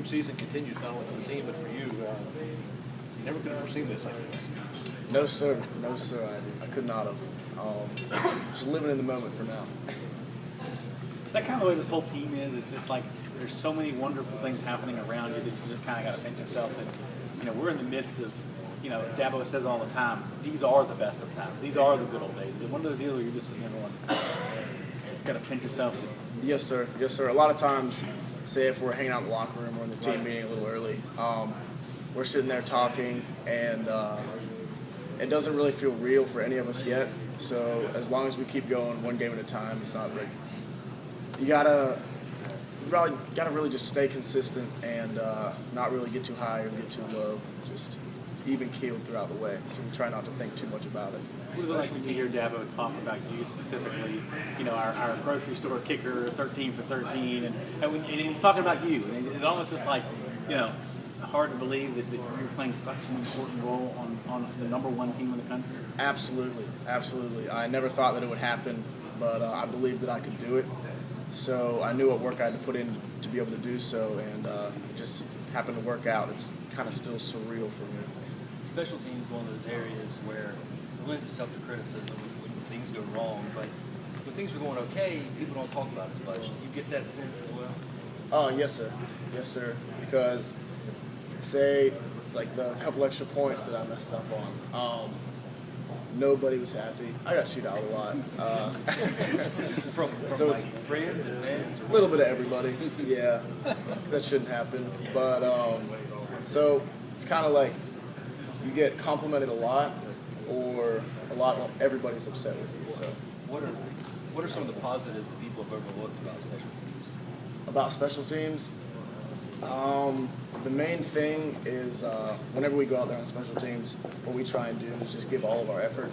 season continues, not only for the team, but for you. You never could have foreseen this, I guess. No, sir. No, sir. I could not have. Just living in the moment for now. Is that kind of the way this whole team is? It's just like there's so many wonderful things happening around you that you just kind of got to pinch yourself. And we're in the midst of, Dabo says all the time, these are the best of times. These are the good old days. It's one of those deals where you're just sitting there going, just got to pinch yourself. Yes, sir. Yes, sir. A lot of times, say if we're hanging out in the locker room or in the team meeting a little early, we're sitting there talking, and it doesn't really feel real for any of us yet. So as long as we keep going one game at a time, it's not big. You gotta really just stay consistent and not really get too high or get too low. Just even keeled throughout the way. So we try not to think too much about it. What is it like when you hear Dabo talk about you specifically? Our grocery store kicker, 13 for 13, and he's talking about you. And it's almost just like, hard to believe that you're playing such an important role on the number one team in the country. Absolutely, absolutely. I never thought that it would happen, but I believed that I could do it. So I knew what work I had to put in to be able to do so, and it just happened to work out. It's kind of still surreal for me. Special teams is one of those areas where it lends itself to criticism when things go wrong, but when things are going okay, people don't talk about it as much. You get that sense as well? Oh, yes, sir. Yes, sir. Because, say, like the couple extra points that I messed up on, nobody was happy. I got chewed out a lot. From so like it's friends and fans? a little bit of everybody. Yeah, that shouldn't happen. But, so it's kind of like you get complimented a lot, or everybody's upset with you. So What are some of the positives that people have overlooked about special teams? About special teams, the main thing is whenever we go out there on special teams, what we try and do is just give all of our effort,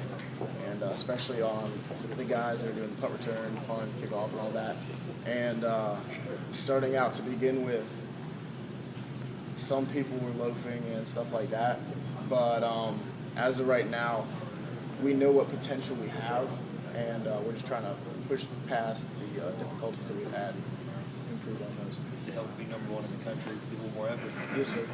and especially on the guys that are doing the punt return, punt, kickoff, and all that. And starting out to begin with, some people were loafing and stuff like that, but as of right now, we know what potential we have, and we're just trying to push past the difficulties that we've had and improve on those. To help be number one in the country, to be a little more effort. Yes, sir.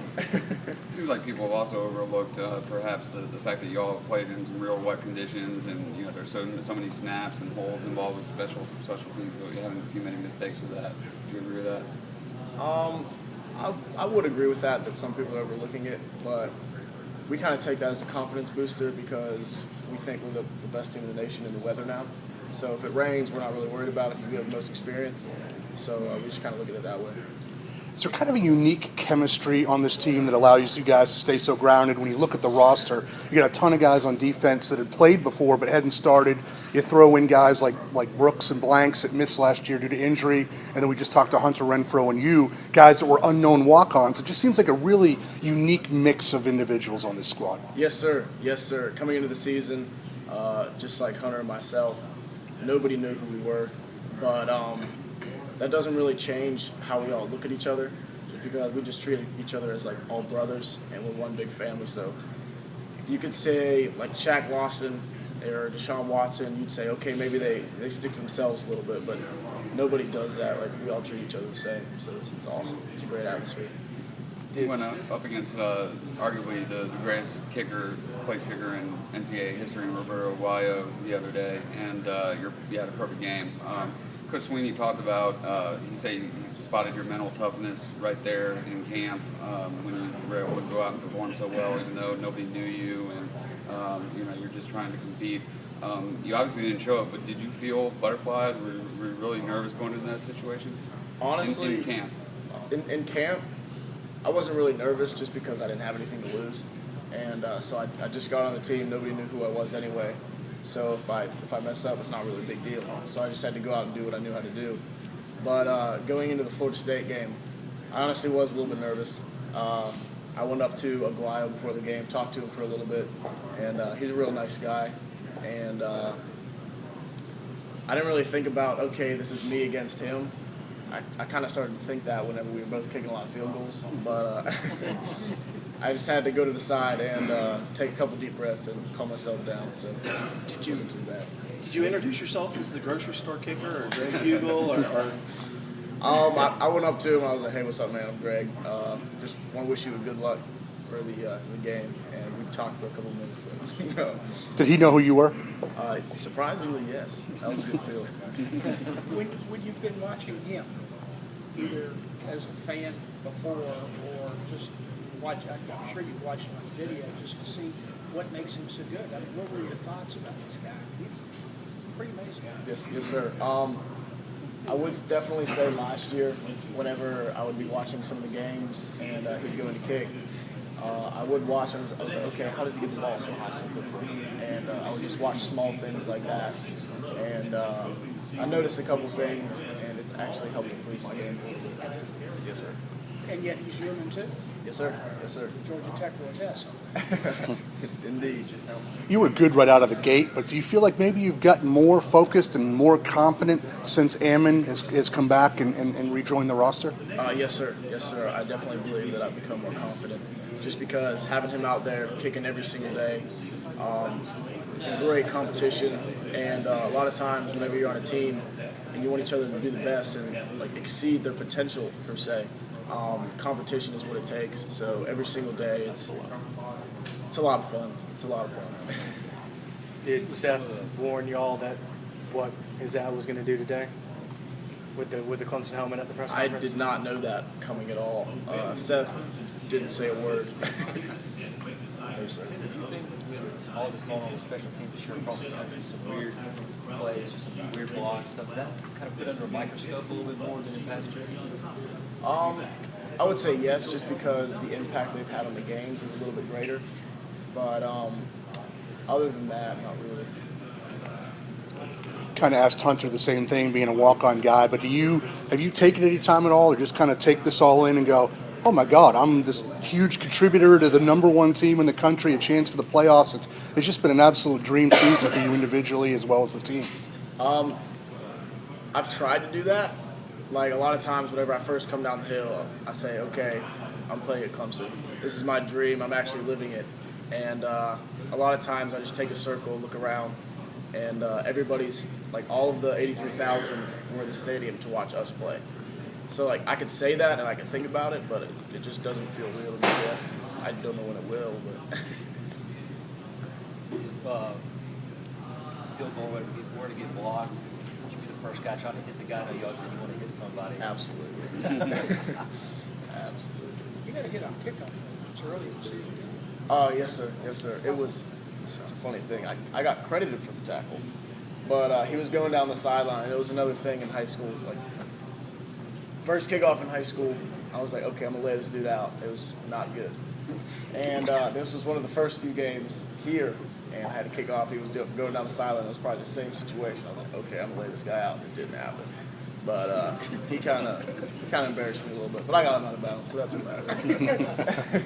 Seems like people have also overlooked perhaps the fact that you all have played in some real wet conditions, and there's so many snaps and holds involved with special teams, but you haven't seen many mistakes with that. Do you agree with that? I would agree with that some people are overlooking it, but we kind of take that as a confidence booster because we think we're the best team in the nation in the weather now. So if it rains, we're not really worried about it because we have the most experience. So we just kind of look at it that way. Is there kind of a unique chemistry on this team that allows you guys to stay so grounded? When you look at the roster, you got a ton of guys on defense that had played before but hadn't started. You throw in guys like Brooks and Blanks that missed last year due to injury, and then we just talked to Hunter Renfro and you, guys that were unknown walk-ons. It just seems like a really unique mix of individuals on this squad. Yes, sir. Yes, sir. Coming into the season, just like Hunter and myself, nobody knew who we were, but that doesn't really change how we all look at each other, just because we just treat each other as like all brothers and we're one big family. So you could say like Shaq Lawson or Deshaun Watson, you'd say, okay, maybe they stick to themselves a little bit, but nobody does that. Like we all treat each other the same. So it's awesome. It's a great atmosphere. You went up against arguably the greatest place kicker in NCAA history in Roberto Aguayo the other day, and you had a perfect game. Coach Sweeney talked about, he said he spotted your mental toughness right there in camp when you were able to go out and perform so well, even though nobody knew you and you're just trying to compete. You obviously didn't show up, but did you feel butterflies? Were you really nervous going into that situation? Honestly, in camp. In camp, I wasn't really nervous just because I didn't have anything to lose, and so I just got on the team. Nobody knew who I was anyway. So if I mess up, it's not really a big deal. So I just had to go out and do what I knew how to do. But going into the Florida State game, I honestly was a little bit nervous. I went up to Aguayo before the game, talked to him for a little bit, and he's a real nice guy. And I didn't really think about, okay, this is me against him. I kind of started to think that whenever we were both kicking a lot of field goals. But I just had to go to the side and take a couple deep breaths and calm myself down. So it wasn't too bad. Did you introduce yourself as the grocery store kicker or Greg Huegel or I went up to him. I was like, "Hey, what's up, man? I'm Greg. Just want to wish you good luck for the game." And we talked for a couple minutes. So, Did he know who you were? surprisingly, yes. That was a good feel. When you've been watching him, either as a fan before or just watch, I'm sure you've watched him on video just to see what makes him so good. I mean, what were your thoughts about this guy? He's pretty amazing. Yes, sir. I would definitely say last year, whenever I would be watching some of the games and he'd go into kick, I would watch him. I was like, okay, how does he get the ball so high so quickly? And I would just watch small things like that. And I noticed a couple things, and it's actually helped improve my game. Yes, sir. And yet he's human too. Yes, sir. Yes, sir. Georgia Tech was, yes. Indeed. You were good right out of the gate, but do you feel like maybe you've gotten more focused and more confident since Ammon has come back and rejoined the roster? Yes, sir. Yes, sir. I definitely believe that I've become more confident just because having him out there kicking every single day, it's a great competition. And a lot of times whenever you're on a team and you want each other to do the best and like exceed their potential per se, competition is what it takes. So every single day, it's a lot of fun. It's a lot of fun. Did Seth warn y'all that what his dad was going to do today with the Clemson helmet at the press I conference? did not know that coming at all. Seth didn't say a word. No, sir. Do you think with all this going on with special teams this year across the country, some weird plays, some weird blocks, stuff, is that kind of put under a microscope a little bit more than in past years? I would say yes, just because the impact they've had on the games is a little bit greater. But other than that, not really. Kind of asked Hunter the same thing, being a walk-on guy, but have you taken any time at all, or just kind of take this all in and go, oh my God, I'm this huge contributor to the #1 team in the country, a chance for the playoffs. It's just been an absolute dream season for you individually as well as the team. I've tried to do that. Like a lot of times whenever I first come down the hill, I say, okay, I'm playing at Clemson. This is my dream. I'm actually living it. And a lot of times I just take a circle, look around, and everybody's, like all of the 83,000 were in the stadium to watch us play. So like I could say that and I could think about it, but it just doesn't feel real to me yet. I don't know when it will, but If field goal were to get blocked, would you be the first guy trying to hit the guy? I know you always said you want to hit somebody. absolutely. Absolutely. You got to hit on kickoff. It's early in the season. Yes, sir. Yes, sir. It's a funny thing. I got credited for the tackle, but he was going down the sideline. It was another thing in high school. Like first kickoff in high school, I was like, okay, I'm gonna lay this dude out. It was not good. And this was one of the first few games here, and I had to kick off. He was going down the sideline. It was probably the same situation. I was like, okay, I'm gonna lay this guy out. It didn't happen. But he kind of embarrassed me a little bit. But I got him out of bounds, so that's what matters.